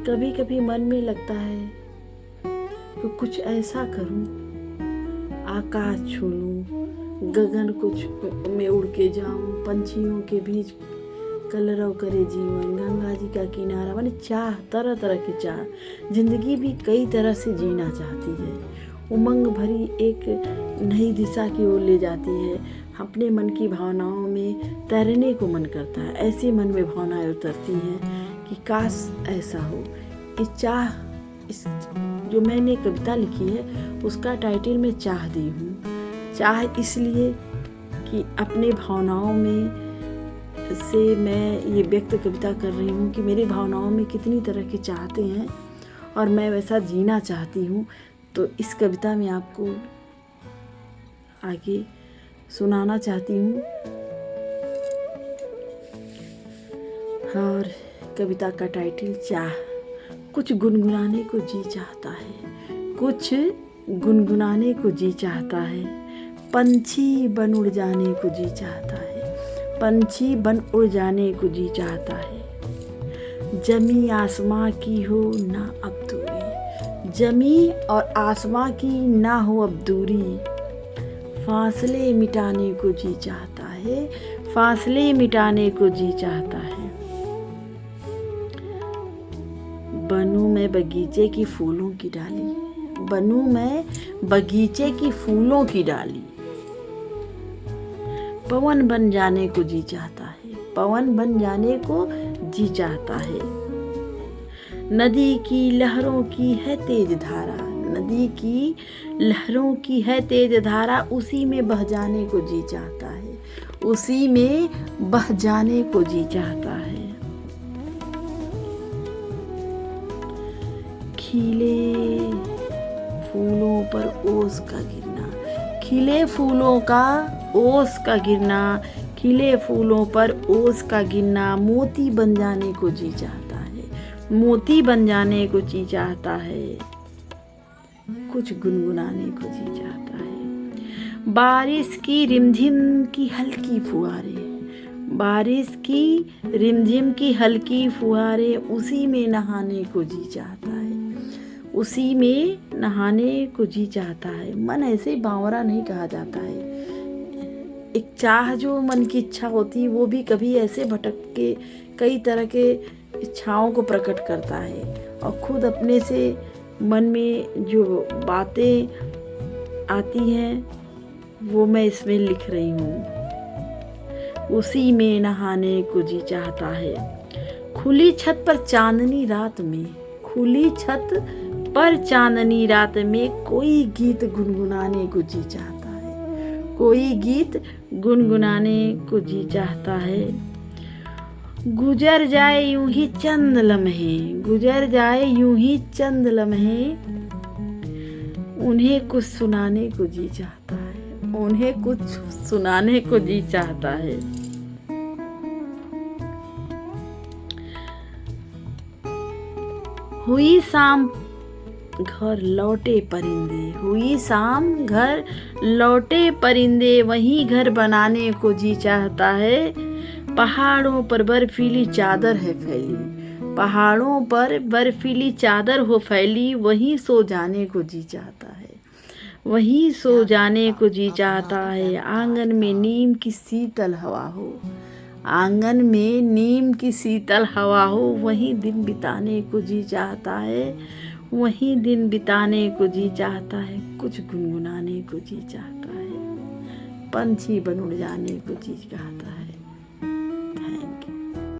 कभी कभी मन में लगता है कि कुछ ऐसा करूं, आकाश छू लूं, गगन कुछ में उड़ के जाऊं, पंछियों के बीच कलरव करे जीवन, गंगा जी का किनारा। मैंने चाह, तरह तरह की चाह, जिंदगी भी कई तरह से जीना चाहती है। उमंग भरी एक नई दिशा की ओर ले जाती है। अपने मन की भावनाओं में तैरने को मन करता है। ऐसे मन में भावनाएं उतरती हैं कि काश ऐसा हो। इस चाह, इस जो मैंने कविता लिखी है उसका टाइटल मैं चाह दी हूँ। चाह इसलिए कि अपने भावनाओं में से मैं ये व्यक्त कविता कर रही हूँ कि मेरी भावनाओं में कितनी तरह के चाहते हैं और मैं वैसा जीना चाहती हूँ। तो इस कविता में आपको आगे सुनाना चाहती हूँ। और कविता का टाइटल चाह। कुछ गुनगुनाने को जी चाहता है, कुछ गुनगुनाने को जी चाहता है, पंछी बन उड़ जाने को जी चाहता है, पंछी बन उड़ जाने को जी चाहता है। जमी आसमां की हो ना अब दूरी, जमी और आसमां की ना हो अब दूरी, फासले मिटाने को जी चाहता है, फासले मिटाने को जी चाहता है। बनूं मैं बगीचे की फूलों की डाली, बनूं मैं बगीचे की फूलों की डाली, पवन बन जाने को जी चाहता है, पवन बन जाने को जी चाहता है। नदी की लहरों की है तेज धारा, नदी की लहरों की है तेज धारा, उसी में बह जाने को जी चाहता है, उसी में बह जाने को जी चाहता है। खिले फूलों पर ओस का गिरना, खिले फूलों का ओस का गिरना, खिले फूलों पर ओस का गिरना, मोती बन जाने को जी चाहता है, मोती बन जाने को जी चाहता है, कुछ गुनगुनाने को जी चाहता है। बारिश की रिमझिम की हल्की फुहारे, बारिश की रिमझिम की हल्की फुहारे, उसी में नहाने को जी चाहता है, उसी में नहाने को जी चाहता है। मन ऐसे बावरा नहीं कहा जाता है। एक चाह जो मन की इच्छा होती है वो भी कभी ऐसे भटक के कई तरह के इच्छाओं को प्रकट करता है और खुद अपने से मन में जो बातें आती हैं वो मैं इसमें लिख रही हूँ। उसी में नहाने को जी चाहता है। खुली छत पर चांदनी रात में, खुली छत पर चांदनी रात में, कोई गीत गुनगुनाने को जी चाहता है, कोई गीत गुनगुनाने को जी चाहता है। गुजर जाए यूं ही चंद लम्हे, गुजर जाए यूं ही चंद लम्हे, उन्हें कुछ सुनाने को जी चाहता है, उन्हें कुछ सुनाने को जी चाहता है। हुई शाम घर लौटे परिंदे, हुई शाम घर लौटे परिंदे, वहीं घर बनाने को जी चाहता है। पहाड़ों पर बर्फीली चादर है फैली, पहाड़ों पर बर्फीली चादर हो फैली, वहीं सो जाने को जी चाहता है, वहीं सो जाने को जी चाहता है। आंगन में नीम की शीतल हवा हो, आंगन में नीम की शीतल हवा हो, वहीं दिन बिताने को जी चाहता है, वहीं दिन बिताने को जी चाहता है। कुछ गुनगुनाने को जी चाहता है, पंछी बन उड़ जाने को जी चाहता है,